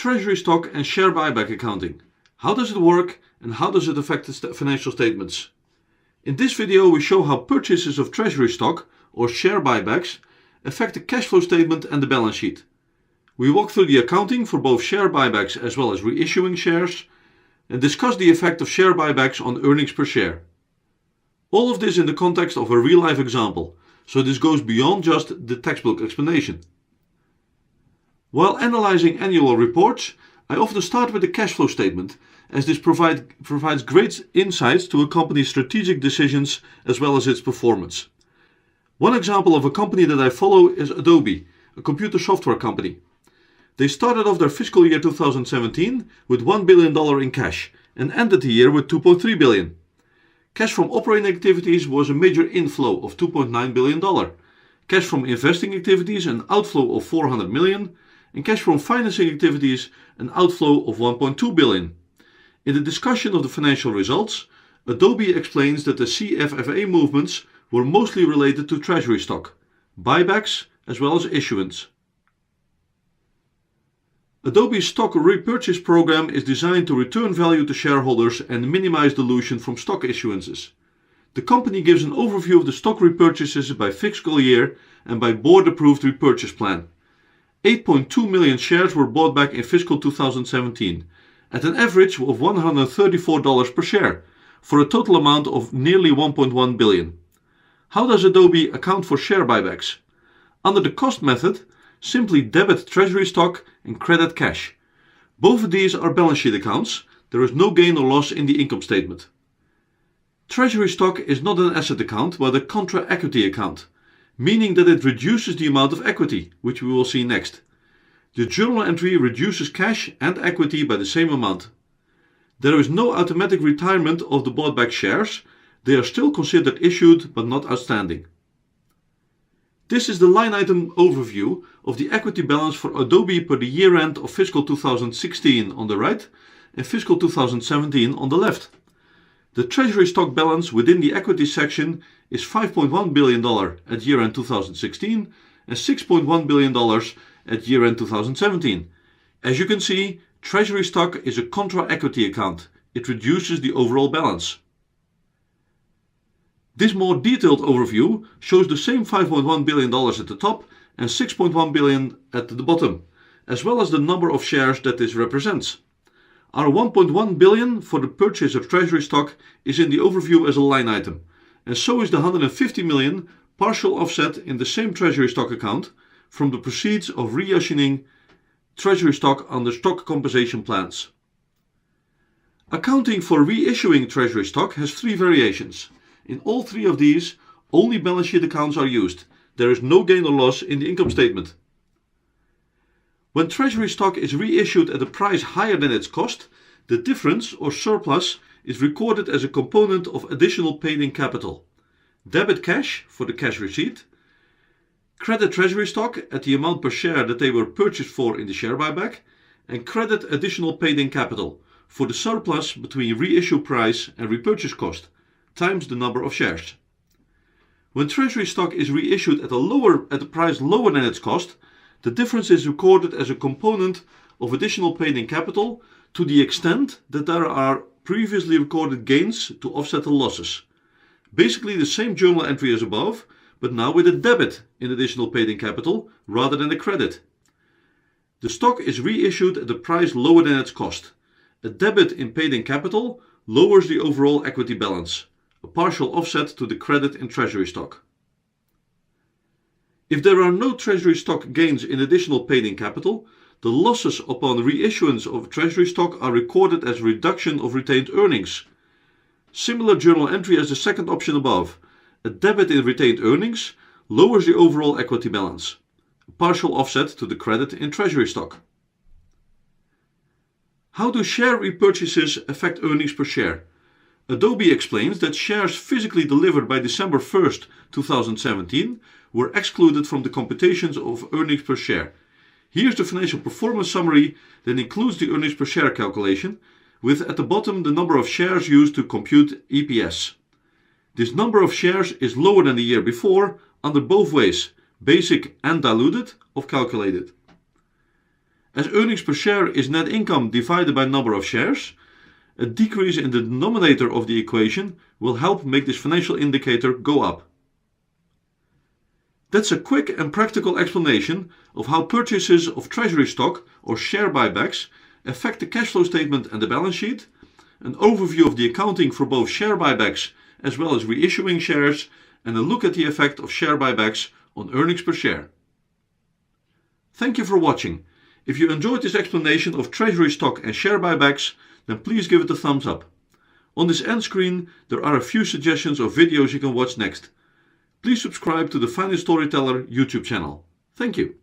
Treasury stock and share buyback accounting. How does it work and how does it affect the financial statements? In this video we show how purchases of treasury stock or share buybacks affect the cash flow statement and the balance sheet. We walk through the accounting for both share buybacks as well as reissuing shares and discuss the effect of share buybacks on earnings per share. All of this in the context of a real-life example, so this goes beyond just the textbook explanation. While analyzing annual reports, I often start with the cash flow statement, as this provides great insights to a company's strategic decisions as well as its performance. One example of a company that I follow is Adobe, a computer software company. They started off their fiscal year 2017 with $1 billion in cash and ended the year with $2.3 billion. Cash from operating activities was a major inflow of $2.9 billion. Cash from investing activities an outflow of $400 million. And cash from financing activities an outflow of $1.2 billion. In the discussion of the financial results, Adobe explains that the CFFA movements were mostly related to treasury stock, buybacks as well as issuance. Adobe's stock repurchase program is designed to return value to shareholders and minimize dilution from stock issuances. The company gives an overview of the stock repurchases by fiscal year and by board-approved repurchase plan. 8.2 million shares were bought back in fiscal 2017 at an average of $134 per share for a total amount of nearly $1.1 billion. How does Adobe account for share buybacks? Under the cost method, simply debit treasury stock and credit cash. Both of these are balance sheet accounts. There is no gain or loss in the income statement. Treasury stock is not an asset account but a contra equity account, meaning that it reduces the amount of equity, which we will see next. The journal entry reduces cash and equity by the same amount. There is no automatic retirement of the bought back shares. They are still considered issued but not outstanding. This is the line item overview of the equity balance for Adobe per the year end of fiscal 2016 on the right and fiscal 2017 on the left. The treasury stock balance within the equity section is $5.1 billion at year-end 2016 and $6.1 billion at year-end 2017. As you can see, treasury stock is a contra equity account. It reduces the overall balance. This more detailed overview shows the same $5.1 billion at the top and $6.1 billion at the bottom, as well as the number of shares that this represents. Our $1.1 billion for the purchase of treasury stock is in the overview as a line item, and so is the $150 million partial offset in the same treasury stock account from the proceeds of reissuing treasury stock under stock compensation plans. Accounting for reissuing treasury stock has three variations. In all three of these, only balance sheet accounts are used. There is no gain or loss in the income statement. When treasury stock is reissued at a price higher than its cost, the difference or surplus is recorded as a component of additional paid-in capital. Debit cash for the cash receipt, credit treasury stock at the amount per share that they were purchased for in the share buyback, and credit additional paid-in capital for the surplus between reissue price and repurchase cost times the number of shares. When treasury stock is reissued at a price lower than its cost, the difference is recorded as a component of additional paid-in capital to the extent that there are previously recorded gains to offset the losses. Basically the same journal entry as above, but now with a debit in additional paid-in capital rather than a credit. The stock is reissued at a price lower than its cost. A debit in paid-in capital lowers the overall equity balance, a partial offset to the credit in treasury stock. If there are no treasury stock gains in additional paid-in capital, the losses upon reissuance of treasury stock are recorded as reduction of retained earnings. Similar journal entry as the second option above. A debit in retained earnings lowers the overall equity balance, a partial offset to the credit in treasury stock. How do share repurchases affect earnings per share? Adobe explains that shares physically delivered by December 1st, 2017 were excluded from the computations of earnings per share. Here's the financial performance summary that includes the earnings per share calculation, with at the bottom the number of shares used to compute EPS. This number of shares is lower than the year before under both ways, basic and diluted, of calculated. As earnings per share is net income divided by number of shares, a decrease in the denominator of the equation will help make this financial indicator go up. That's a quick and practical explanation of how purchases of treasury stock or share buybacks affect the cash flow statement and the balance sheet, an overview of the accounting for both share buybacks as well as reissuing shares, and a look at the effect of share buybacks on earnings per share. Thank you for watching. If you enjoyed this explanation of treasury stock and share buybacks, then please give it a thumbs up. On this end screen there are a few suggestions of videos you can watch next. Please subscribe to the Finance Storyteller YouTube channel. Thank you.